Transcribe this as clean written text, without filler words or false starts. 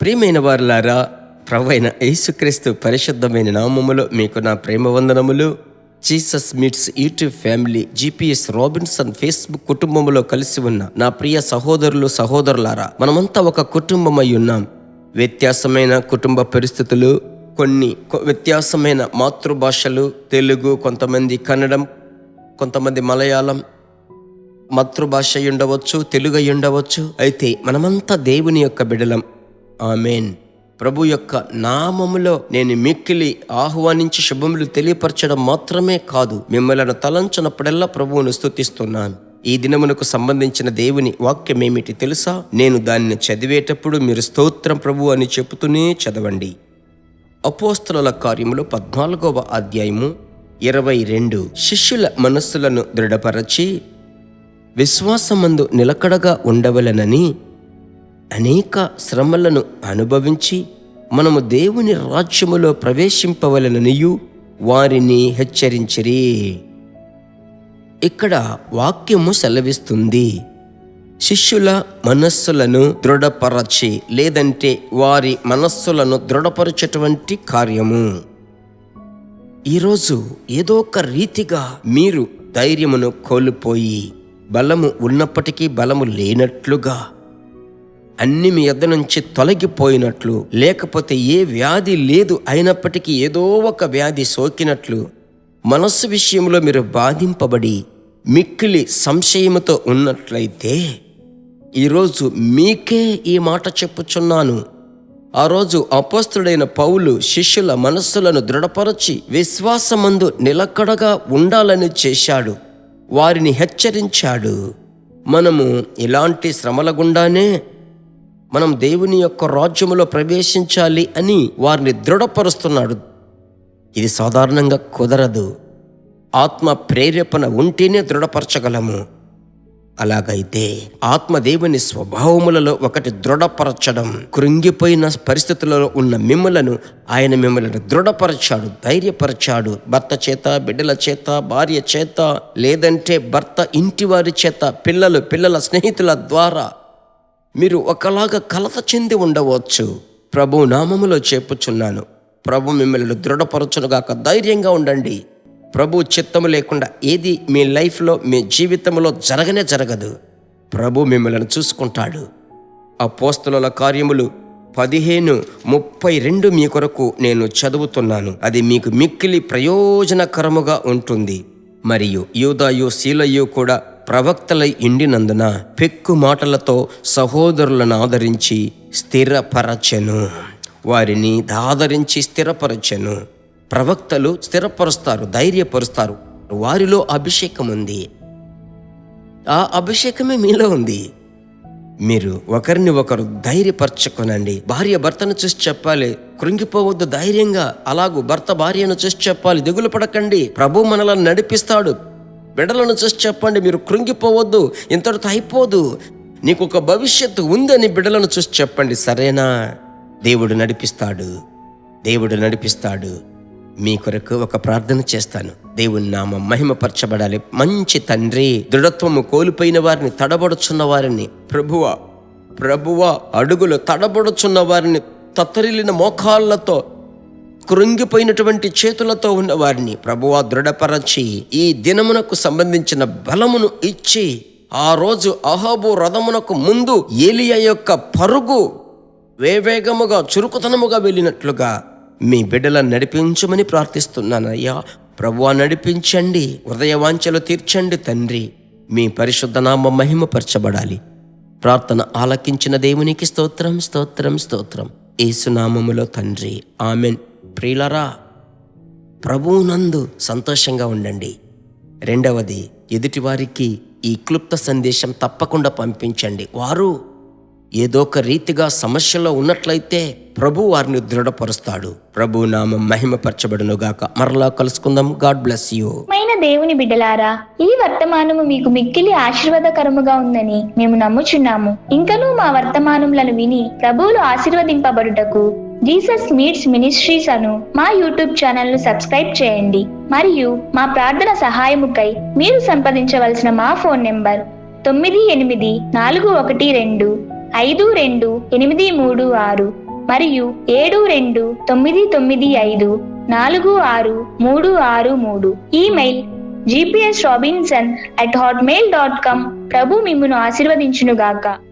ప్రియమైన వారులారా, ప్రభువైన యేసుక్రీస్తు పరిశుద్ధమైన నామములో మీకు నా ప్రేమ వందనములు. Jesus meets YouTube family GPS Robinson Facebook కుటుంబంలో కలిసి ఉన్న నా ప్రియ సహోదరులు సహోదరులారా, మనమంతా ఒక కుటుంబమై ఉన్నాం. వ్యత్యాసమైన కుటుంబ పరిస్థితులు, కొన్ని వ్యత్యాసమైన మాతృభాషలు, తెలుగు, కొంతమంది కన్నడం, కొంతమంది మలయాళం, మాతృభాష ఉండవచ్చు, తెలుగు అయి ఉండవచ్చు. అయితే మనమంతా దేవుని యొక్క బిడ్డలం. ఆమేన్. ప్రభు యొక్క నామములో నేను మిక్కిలి ఆహ్వానించి శుభములు తెలియపరచడం మాత్రమే కాదు, మిమ్మల్ని తలంచినప్పుడల్లా ప్రభువును స్తుతిస్తున్నాను. ఈ దినమునకు సంబంధించిన దేవుని వాక్యం ఏమిటి తెలుసా? నేను దానిని చదివేటప్పుడు మీరు స్తోత్రం ప్రభు అని చెబుతూనే చదవండి. అపోస్తలుల కార్యములు 14వ అధ్యాయము 22. శిష్యుల మనస్సులను దృఢపరచి విశ్వాసమందు నిలకడగా ఉండవలెనని అనేక శ్రమలను అనుభవించి మనము దేవుని రాజ్యములో ప్రవేశింపవలెననియు వారిని హెచ్చరించిరి. ఇక్కడ వాక్యము సెలవిస్తుంది, శిష్యుల మనస్సులను దృఢపరచి, లేదంటే వారి మనస్సులను దృఢపరచేటువంటి కార్యము. ఈరోజు ఏదో ఒక రీతిగా మీరు ధైర్యమును కోల్పోయి, బలము ఉన్నప్పటికీ బలము లేనట్లుగా, అన్ని మీ యొద్ద నుంచి తొలగిపోయినట్లు, లేకపోతే ఏ వ్యాధి లేదు అయినప్పటికీ ఏదో ఒక వ్యాధి సోకినట్లు, మనస్సు విషయంలో మీరు బాధింపబడి మిక్కిలి సంశయముతో ఉన్నట్లయితే ఈరోజు మీకే ఈ మాట చెప్పుచున్నాను. ఆ రోజు అపోస్తలుడైన పౌలు శిష్యుల మనస్సులను దృఢపరచి విశ్వాసమందు నిలకడగా ఉండాలని చేశాడు, వారిని హెచ్చరించాడు. మనము ఇలాంటి శ్రమల గుండానే మనం దేవుని యొక్క రాజ్యములో ప్రవేశించాలి అని వారిని దృఢపరుస్తున్నాడు. ఇది సాధారణంగా కుదరదు. ఆత్మ ప్రేరేపణ ఉంటేనే దృఢపరచగలము. అలాగైతే ఆత్మ దేవుని స్వభావములలో ఒకటి దృఢపరచడం. కృంగిపోయిన పరిస్థితులలో ఉన్న మిమ్మలను ఆయన మిమ్మల్ని దృఢపరచాడు, ధైర్యపరచాడు. భర్త చేత, బిడ్డల చేత, భార్య చేత, లేదంటే భర్త ఇంటి వారి చేత, పిల్లల స్నేహితుల ద్వారా మీరు ఒకలాగా కలత చెంది ఉండవచ్చు. ప్రభు నామములో చెప్పుచున్నాను, ప్రభు మిమ్మల్ని దృఢపరచునుగాక. ధైర్యంగా ఉండండి. ప్రభు చిత్తము లేకుండా ఏది మీ లైఫ్లో, మీ జీవితంలో జరగదు. ప్రభు మిమ్మల్ని చూసుకుంటాడు. అపోస్తలుల కార్యములు 15:32 మీ కొరకు నేను చదువుతున్నాను. అది మీకు మిక్కిలి ప్రయోజనకరముగా ఉంటుంది. మరియు యూదాయు శీలయు కూడా ప్రవక్తలై ఇండినందున పెక్కు మాటలతో సహోదరులను ఆదరించి స్థిరపరచెను. వారిని ఆదరించి స్థిరపరచెను. ప్రవక్తలు స్థిరపరుస్తారు, ధైర్యపరుస్తారు. వారిలో అభిషేకం ఉంది. ఆ అభిషేకమే మీలో ఉంది. మీరు ఒకరిని ఒకరు ధైర్యపరచుకోనండి. భార్య భర్తను చూసి చెప్పాలి, కృంగిపోవద్దు, ధైర్యంగా. అలాగూ భర్త భార్యను చూసి చెప్పాలి, దిగులు పడకండి, ప్రభు మనలను నడిపిస్తాడు. బిడ్డలను చూసి చెప్పండి, మీరు కృంగిపోవద్దు, ఇంతటితో అయిపోదు, నీకు ఒక భవిష్యత్తు ఉందని బిడ్డలను చూసి చెప్పండి. సరేనా? దేవుడు నడిపిస్తాడు. మీ కొరకు ఒక ప్రార్థన చేస్తాను. దేవుని నామం మహిమపరచబడాలి. మంచి తండ్రి, దృఢత్వము కోల్పోయిన వారిని, తడబడుచున్న వారిని, ప్రభువా అడుగులు తడబడుచున్న వారిని, తత్తరిల్లిన మోకాళ్ళతో, కృంగిపోయినటువంటి చేతులతో ఉన్న వారిని ప్రభువా దృఢపరచి, ఈ దినమునకు సంబంధించిన బలమును ఇచ్చి, ఆ రోజు అహాబు రథమునకు ముందు ఏలియా యొక్క పరుగు వేవేగముగా, చురుకుతనముగా వెళ్ళినట్లుగా మీ బిడ్డలను నడిపించమని ప్రార్థిస్తున్నానయ్యా. ప్రభువా నడిపించండి, హృదయ వాంఛలు తీర్చండి తండ్రి. మీ పరిశుద్ధ నామం మహిమపరచబడాలి. ప్రార్థన ఆలకించిన దేవునికి స్తోత్రం. యేసునామములో తండ్రి, ఆమెన్. ప్రియులారా, ప్రభువునందు సంతోషంగా ఉండండి. రెండవది, ఎదుటివారికి ఈ క్లుప్త సందేశం తప్పకుండా పంపించండి. వారు ఏదో ఒక రీతిగా సమస్యలో ఉన్నట్లయితే ప్రభు వారిని దృఢపరుస్తాడు. ప్రభు నామం మహిమపరచబడునుగాక. మరలా కలుసుకుందాం. God bless you. దేవుని బిడ్డలారా, ఈ వర్తమానము మీకు మిక్కిలి ఆశీర్వాదకరముగా ఉందని మేము నమ్ముచున్నాము. ఇంకనూ మా వర్తమానములను విని ప్రభువులు ఆశీర్వదింపబడుటకు జీసస్ మీట్స్ మినిస్ట్రీస్ అను మా యూట్యూబ్ ఛానల్ ను సబ్స్క్రైబ్ చేయండి. మరియు మా ప్రార్థన సహాయముకై మీరు సంప్రదించవలసిన మా ఫోన్ నెంబర్ 9841252836. మరియు 72954633. Email gpsrobinson@hotmail.com. ప్రభు మిమ్మును ఆశీర్వదించునుగాక.